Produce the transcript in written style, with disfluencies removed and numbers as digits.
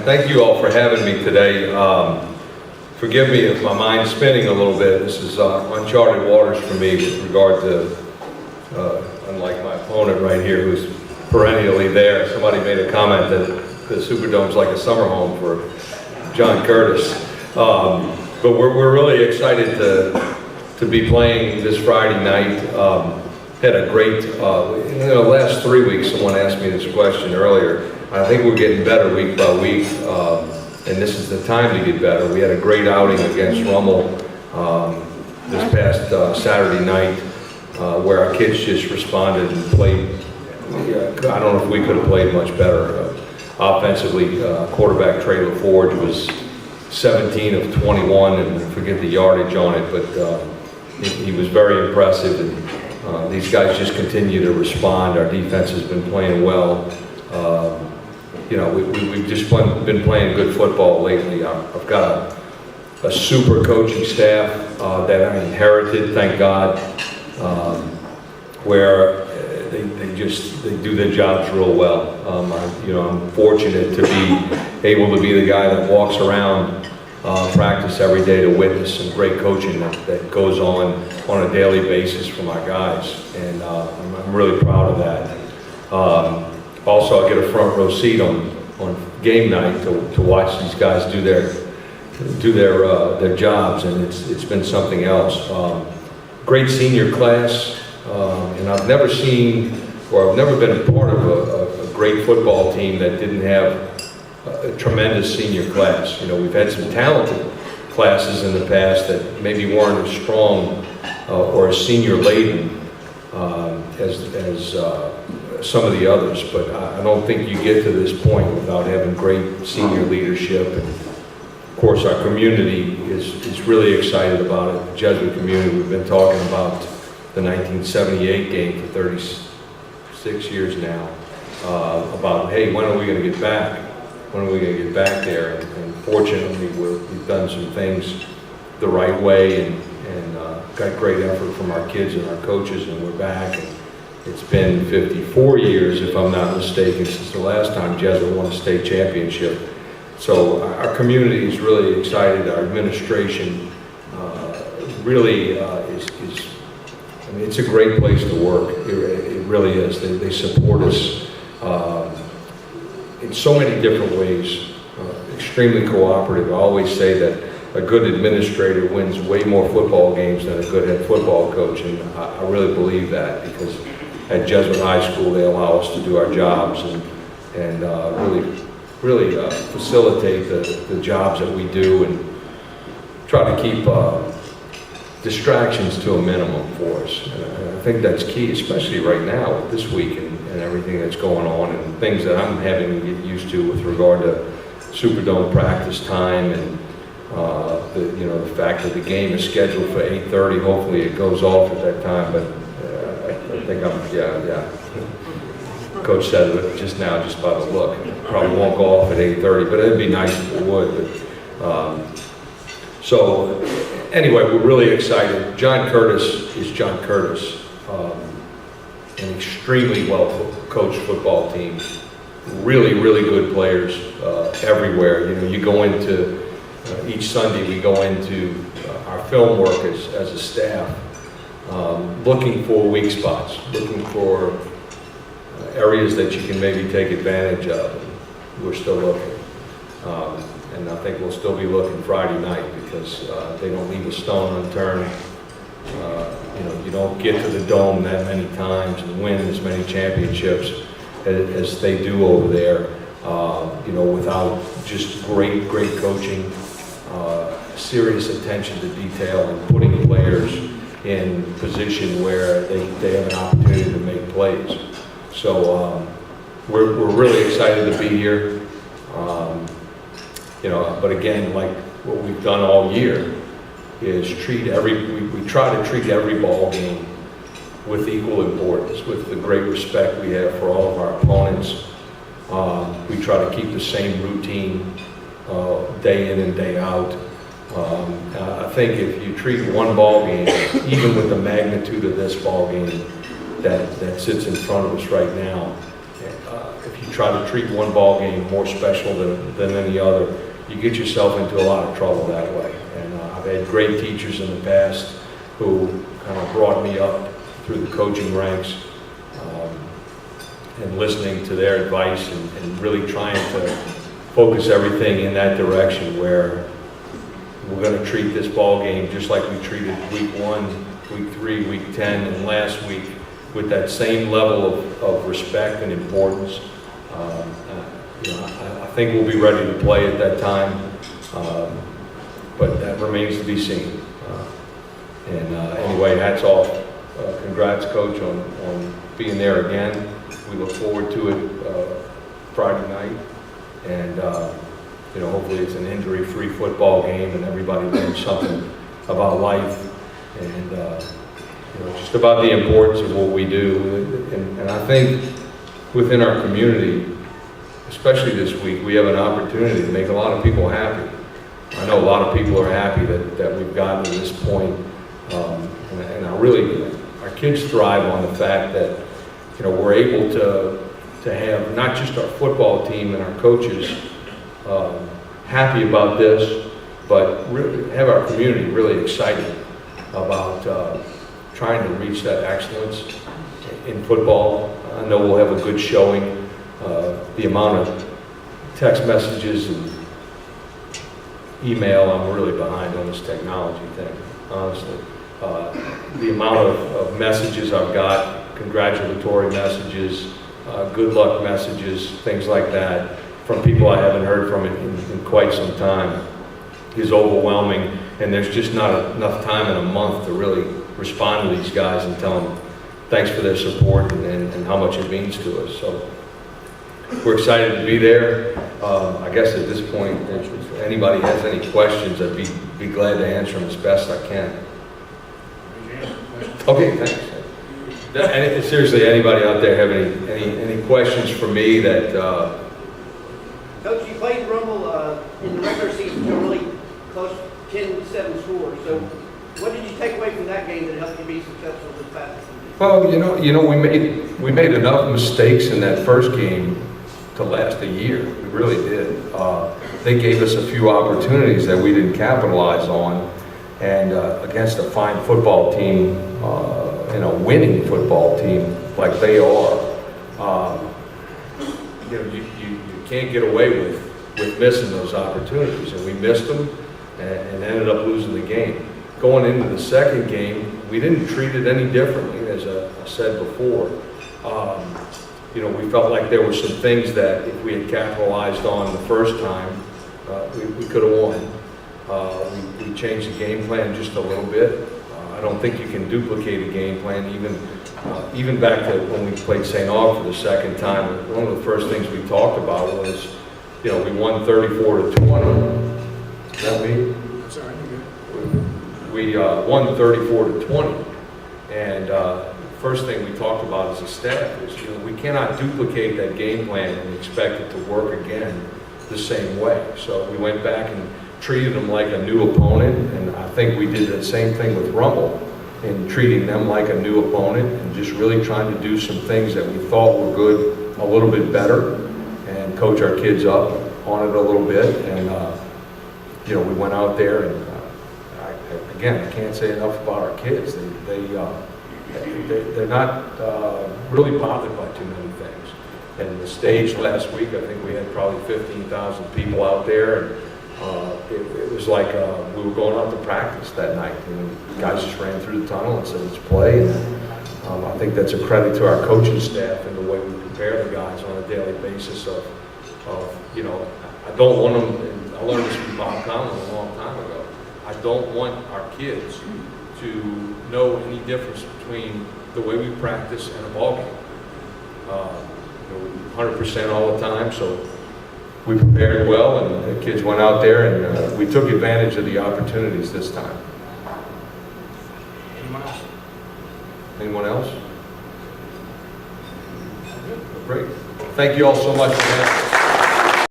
Thank you all for having me today. Forgive me if my mind's spinning a little bit. This is uncharted waters for me with regard to, unlike my opponent right here who's perennially there. Somebody made a comment that the Superdome's like a summer home for John Curtis. But we're really excited to be playing this Friday night. Had a great, last 3 weeks, someone asked me this question earlier. I think we're getting better week by week, and this is the time to get better. We had a great outing against Rummel this past Saturday night, where our kids just responded and played. I don't know if we could have played much better. Offensively, quarterback Trey LaForge was 17 of 21, and I forget the yardage on it, but he was very impressive. And these guys just continue to respond. Our defense has been playing well. We've just been playing good football lately. I've got a super coaching staff that I inherited, thank God, where they do their jobs real well. I'm fortunate to be able to be the guy that walks around practice every day to witness some great coaching that goes on a daily basis from our guys, and I'm really proud of that. Also, I get a front row seat on game night to watch these guys do their jobs, and it's been something else. Great senior class, and I've never been a part of a great football team that didn't have a tremendous senior class. We've had some talented classes in the past that maybe weren't as strong or as senior laden as some of the others, but I don't think you get to this point without having great senior leadership. And of course, our community is really excited about it. The Jesuit community, we've been talking about the 1978 game for 36 years now, about, hey, when are we going to get back? When are we going to get back there? And fortunately, we've done some things the right way, and got great effort from our kids and our coaches, and we're back. And it's been 54 years, if I'm not mistaken, since the last time Jesuit won a state championship. So our community is really excited. Our administration really it's a great place to work. It really is. They support us in so many different ways, extremely cooperative. I always say that a good administrator wins way more football games than a good head football coach, and I really believe that, because at Jesuit High School they allow us to do our jobs and really facilitate the jobs that we do, and try to keep distractions to a minimum for us. And I think that's key, especially right now with this week and everything that's going on, and things that I'm having to get used to with regard to Superdome practice time, and the fact that the game is scheduled for 8:30. Hopefully it goes off at that time, but I think Coach said it just now, just by the look. It probably won't go off at 8:30, but it'd be nice if it would. So anyway, we're really excited. John Curtis is John Curtis. An extremely well-coached football team. Really, really good players everywhere. You go into each Sunday, we go into our film work as a staff, looking for weak spots, looking for areas that you can maybe take advantage of. We're still looking, and I think we'll still be looking Friday night, because they don't leave a stone unturned. You don't get to the Dome that many times and win as many championships as they do over there, without just great coaching, serious attention to detail, and putting players in position where they have an opportunity to make plays. So we're really excited to be here. But again, like what we've done all year, is we try to treat every ball game with equal importance, with the great respect we have for all of our opponents. We try to keep the same routine day in and day out. I think if you treat one ball game, even with the magnitude of this ball game that sits in front of us right now, if you try to treat one ball game more special than any other, you get yourself into a lot of trouble that way. And I've had great teachers in the past who kind of brought me up through the coaching ranks, and listening to their advice and really trying to focus everything in that direction where we're going to treat this ball game just like we treated week 1, week 3, week 10, and last week with that same level of respect and importance. I think we'll be ready to play at that time, but that remains to be seen. Anyway, hats off. Congrats, Coach, on being there again. We look forward to it Friday night, and hopefully it's an injury-free football game, and everybody learns something about life, and just about the importance of what we do. And I think within our community, especially this week, we have an opportunity to make a lot of people happy. I know a lot of people are happy that we've gotten to this point, and our kids thrive on the fact that we're able to have not just our football team and our coaches happy about this, but really have our community really excited about trying to reach that excellence in football. I know we'll have a good showing. The amount of text messages and email, I'm really behind on this technology thing, honestly. The amount of messages I've got, congratulatory messages, good luck messages, things like that, from people I haven't heard from in quite some time, is overwhelming. And there's just not enough time in a month to really respond to these guys and tell them thanks for their support and how much it means to us. So we're excited to be there. I guess at this point, if anybody has any questions, I'd be glad to answer them as best I can. Okay, thanks. And seriously, anybody out there have any questions for me that? Coach, you played Rummel in the regular season to a really close 10-7 score. So, what did you take away from that game that helped you be successful this past season? Well, we made enough mistakes in that first game to last a year. We really did. They gave us a few opportunities that we didn't capitalize on, and against a fine football team and a winning football team like they are, you can't get away with missing those opportunities, and we missed them and ended up losing the game. Going into the second game, we didn't treat it any differently, as I said before. We felt like there were some things that if we had capitalized on the first time, we could have won. We changed the game plan just a little bit. I don't think you can duplicate a game plan, even back to when we played St. Aug for the second time. One of the first things we talked about was, we won 34-20. Is that me? Sorry, we won 34-20, and first thing we talked about as a staff is, we cannot duplicate that game plan and expect it to work again the same way. So we went back and treated them like a new opponent, and I think we did the same thing with Rummel in treating them like a new opponent and just really trying to do some things that we thought were good a little bit better and coach our kids up on it a little bit. And we went out there, and I can't say enough about our kids. They're not really bothered by too many things. And the stage last week, I think we had probably 15,000 people out there, and it was like we were going out to practice that night, and guys just ran through the tunnel and said, let's play. And I think that's a credit to our coaching staff and the way we prepare the guys on a daily basis of I don't want them, and I learned this from Bob Conlon a long time ago, I don't want our kids to know any difference between the way we practice and a ball game. 100% all the time, so we prepared well, and the kids went out there, and we took advantage of the opportunities this time. Anyone else? Anyone else? Great. Thank you all so much for that.